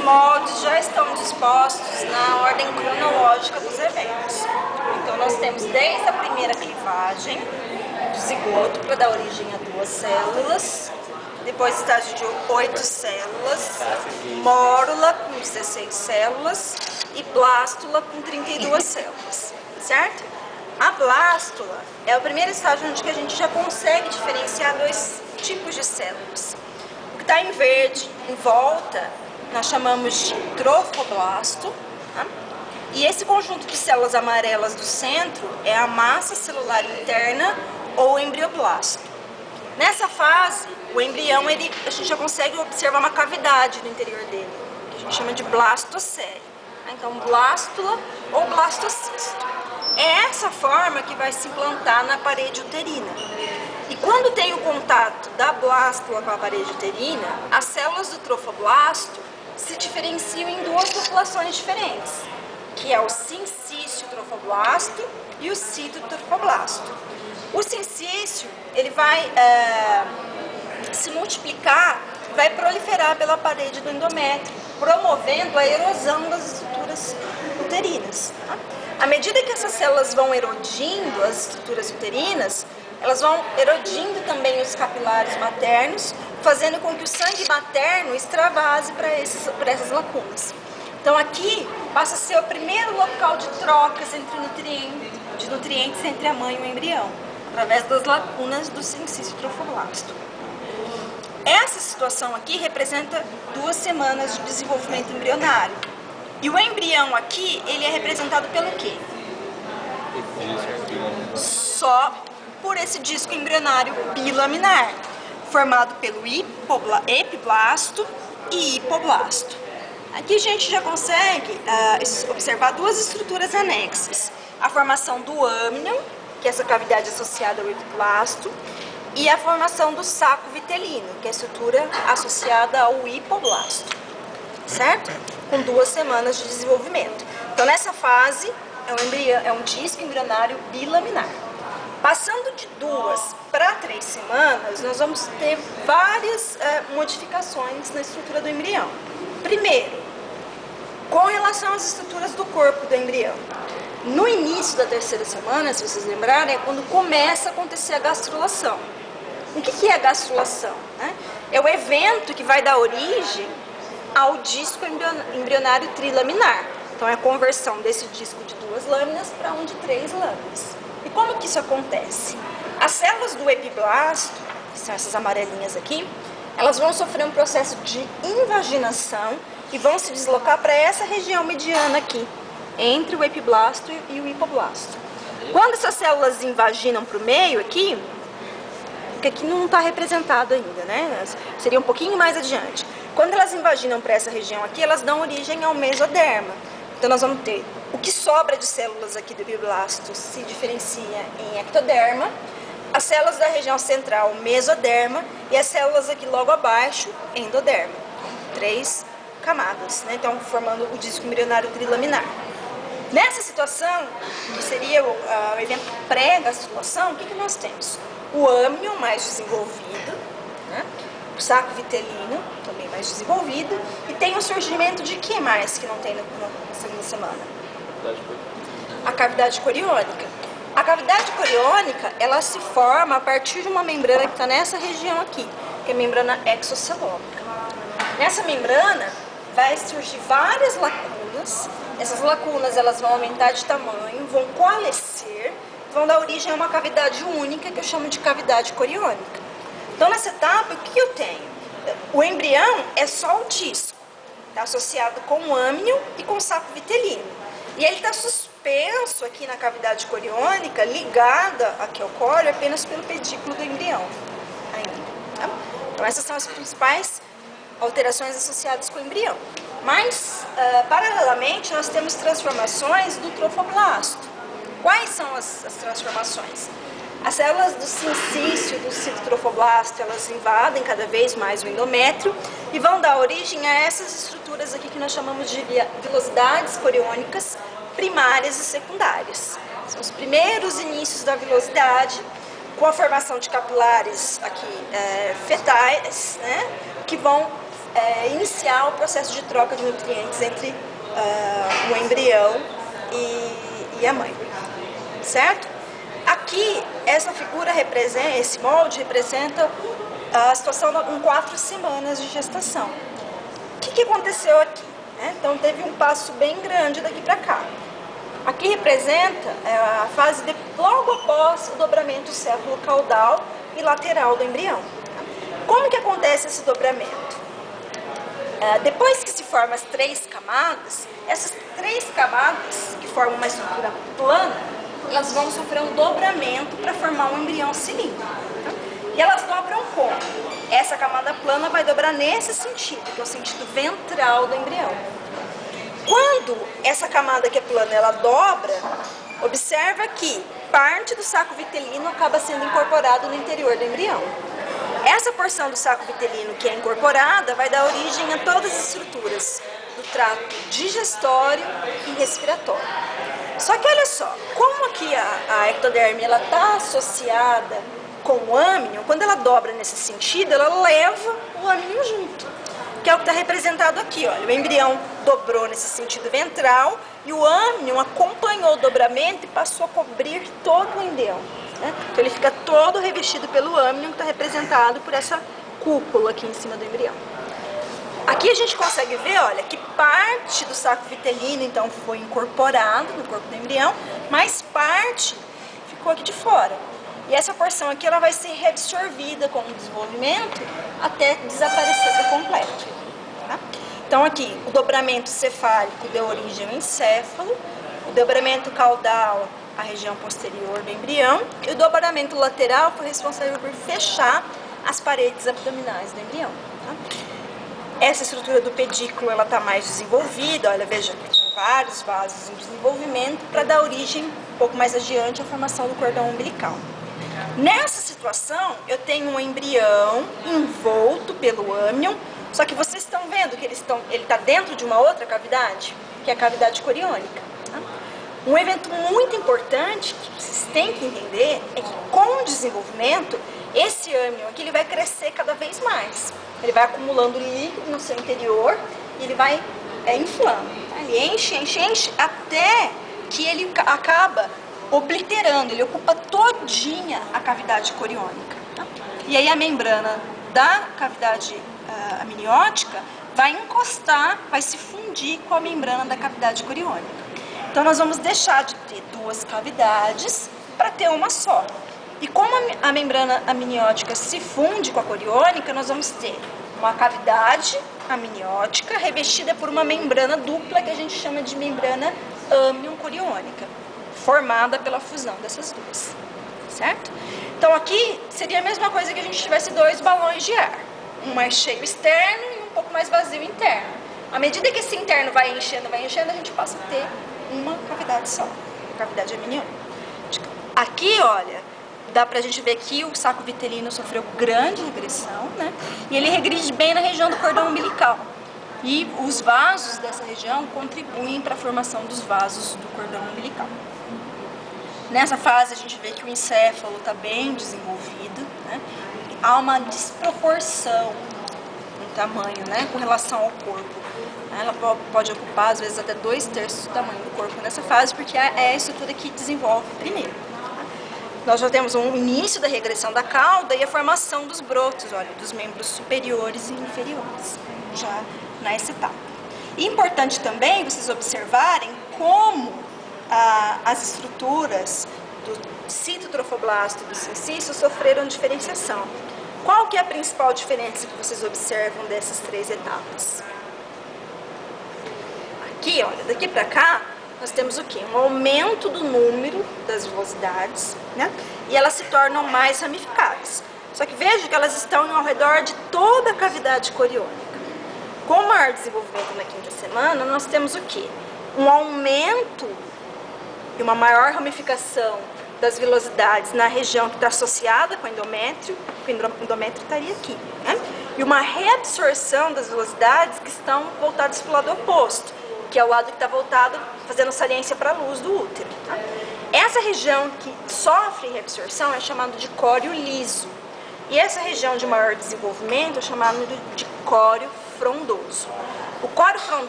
moldes já estão dispostos na ordem cronológica dos eventos. Então nós temos desde a primeira clivagem do zigoto para dar origem a 2 células, depois estágio de 8 células, mórula com 16 células e blástula com 32 células, certo? A blástula é o primeiro estágio onde a gente já consegue diferenciar 2 tipos de células. O que está em verde, em volta, nós chamamos de trofoblasto, tá? E esse conjunto de células amarelas do centro é a massa celular interna ou embrioblasto. Nessa fase, o embrião, a gente já consegue observar uma cavidade no interior dele, que a gente chama de blastocele. Então, blástula ou blastocisto. É essa forma que vai se implantar na parede uterina. E quando tem o contato da blástula com a parede uterina, as células do trofoblasto se diferenciam em 2 populações diferentes, que é o sincício trofoblasto e o citotrofoblasto. O sincício, ele vai se multiplicar, vai proliferar pela parede do endométrio, promovendo a erosão das estruturas uterinas. Tá? À medida que essas células vão erodindo as estruturas uterinas, elas vão erodindo também os capilares maternos, fazendo com que o sangue materno extravase para essas lacunas. Então aqui passa a ser o primeiro local de trocas de nutrientes entre a mãe e o embrião, através das lacunas do sincício trofoblasto. Essa situação aqui representa 2 semanas de desenvolvimento embrionário. E o embrião aqui, ele é representado pelo quê? Só por esse disco embrionário bilaminar, formado pelo epiblasto e hipoblasto. Aqui a gente já consegue observar 2 estruturas anexas. A formação do âmnion, que é essa cavidade associada ao epiblasto, e a formação do saco vitelino, que é a estrutura associada ao hipoblasto, certo? Com 2 semanas de desenvolvimento. Então, nessa fase, é um disco embrionário bilaminar. Passando de 2 para 3 semanas, nós vamos ter várias modificações na estrutura do embrião. Primeiro, com relação às estruturas do corpo do embrião. No início da 3ª semana, se vocês lembrarem, é quando começa a acontecer a gastrulação. O que é a gastrulação? É o evento que vai dar origem ao disco embrionário trilaminar. Então, é a conversão desse disco de 2 lâminas para um de 3 lâminas. E como que isso acontece? As células do epiblasto, que são essas amarelinhas aqui, elas vão sofrer um processo de invaginação e vão se deslocar para essa região mediana aqui, entre o epiblasto e o hipoblasto. Quando essas células invaginam para o meio aqui, que aqui não está representado ainda, né? Seria um pouquinho mais adiante. Quando elas invaginam para essa região aqui, elas dão origem ao mesoderma. Então nós vamos ter o que sobra de células aqui do epiblasto se diferencia em ectoderma, as células da região central, mesoderma, e as células aqui logo abaixo, endoderma. 3 camadas, né? Então formando o disco embrionário trilaminar. Nessa situação, que seria o evento pré-gastrulação, o que nós temos? O âmnion mais desenvolvido, né? O saco vitelino também mais desenvolvido, e tem o surgimento de que mais que não tem na 2ª semana? A cavidade coriônica. A cavidade coriônica, ela se forma a partir de uma membrana que está nessa região aqui, que é a membrana exocelómica. Nessa membrana vai surgir várias lacunas. Essas lacunas, elas vão aumentar de tamanho, vão coalescer, vão dar origem a uma cavidade única que eu chamo de cavidade coriônica. Então, nessa etapa, o que eu tenho? O embrião é só o disco, está associado com o âmnion e com o saco vitelino. E ele está suspenso aqui na cavidade coriônica, ligada aqui ao cóleo apenas pelo pedículo do embrião. Tá? Então, essas são as principais alterações associadas com o embrião. Mas, paralelamente, nós temos transformações do trofoblasto. Quais são as transformações? As células do sincício, do citotrofoblasto, elas invadem cada vez mais o endométrio e vão dar origem a essas estruturas aqui que nós chamamos de vilosidades coriônicas primárias e secundárias. São os primeiros inícios da vilosidade, com a formação de capilares aqui fetais, né, que vão iniciar o processo de troca de nutrientes entre o embrião e a mãe, certo? Aqui, essa figura representa, esse molde representa a situação em 4 semanas de gestação. O que aconteceu aqui? Então, teve um passo bem grande daqui para cá. Aqui representa a fase logo após o dobramento céfalo-caudal e lateral do embrião. Como que acontece esse dobramento? Depois que se formam as 3 camadas, essas 3 camadas, que formam uma estrutura plana, elas vão sofrer um dobramento para formar um embrião cilíndrico. E elas dobram como? Essa camada plana vai dobrar nesse sentido, que é o sentido ventral do embrião. Quando essa camada que é plana, ela dobra, observa que parte do saco vitelino acaba sendo incorporado no interior do embrião. Essa porção do saco vitelino que é incorporada vai dar origem a todas as estruturas do trato digestório e respiratório. Só que olha só, como aqui a ectoderme está associada com o âmnion, quando ela dobra nesse sentido, ela leva o âmnion junto, que é o que está representado aqui. Olha, o embrião dobrou nesse sentido ventral e o âmnion acompanhou o dobramento e passou a cobrir todo o embrião. Então ele fica todo revestido pelo âmnion, que está representado por essa cúpula aqui em cima do embrião. Aqui a gente consegue ver, olha, que parte do saco vitelino então foi incorporado no corpo do embrião, mas parte ficou aqui de fora. E essa porção aqui ela vai ser reabsorvida com o desenvolvimento até desaparecer por completo. Tá? Então aqui o dobramento cefálico deu origem ao encéfalo, o dobramento caudal a região posterior do embrião e o dobramento lateral foi responsável por fechar as paredes abdominais do embrião. Tá? Essa estrutura do pedículo ela está mais desenvolvida, olha, veja, tem vários vasos em desenvolvimento para dar origem um pouco mais adiante à formação do cordão umbilical. Nessa situação, eu tenho um embrião envolto pelo âmnion, só que vocês estão vendo que ele está dentro de uma outra cavidade, que é a cavidade coriônica. Tá? Um evento muito importante que vocês têm que entender é que com o desenvolvimento, esse âmnion aqui ele vai crescer cada vez mais. Ele vai acumulando líquido no seu interior e ele vai inflando. Tá? Ele enche, até que ele acaba obliterando, ele ocupa todinha a cavidade coriônica. Tá? E aí a membrana da cavidade amniótica vai encostar, vai se fundir com a membrana da cavidade coriônica. Então nós vamos deixar de ter 2 cavidades para ter uma só. E como a membrana amniótica se funde com a coriônica, nós vamos ter uma cavidade amniótica revestida por uma membrana dupla que a gente chama de membrana âmnion-coriônica, formada pela fusão dessas duas, certo? Então aqui seria a mesma coisa que a gente tivesse 2 balões de ar, um mais cheio externo e um pouco mais vazio interno. À medida que esse interno vai enchendo, a gente passa a ter uma cavidade só, a cavidade amniótica. Aqui, olha, dá pra gente ver que o saco vitelino sofreu grande regressão, né? E ele regride bem na região do cordão umbilical. E os vasos dessa região contribuem para a formação dos vasos do cordão umbilical. Nessa fase a gente vê que o encéfalo está bem desenvolvido, né? Há uma desproporção no tamanho, né, com relação ao corpo. Ela pode ocupar às vezes até 2/3 do tamanho do corpo nessa fase, porque é a estrutura que desenvolve primeiro. Nós já temos um início da regressão da cauda e a formação dos brotos, olha, dos membros superiores e inferiores, já nessa etapa. E importante também vocês observarem como as estruturas do citotrofoblasto e do sincisto sofreram diferenciação. Qual que é a principal diferença que vocês observam dessas 3 etapas? Aqui, olha, daqui para cá, nós temos o quê? Um aumento do número das vilosidades, né? E elas se tornam mais ramificadas. Só que veja que elas estão ao redor de toda a cavidade coriônica. Com o maior desenvolvimento na 5ª semana, nós temos o quê? Um aumento e uma maior ramificação das vilosidades na região que está associada com o endométrio, que o endométrio estaria aqui, né? E uma reabsorção das vilosidades que estão voltadas para o lado oposto, que é o lado que está voltado, fazendo saliência para a luz do útero. Tá? Essa região que sofre reabsorção é chamada de córeo liso. E essa região de maior desenvolvimento é chamada de córeo frondoso. O coro frondoso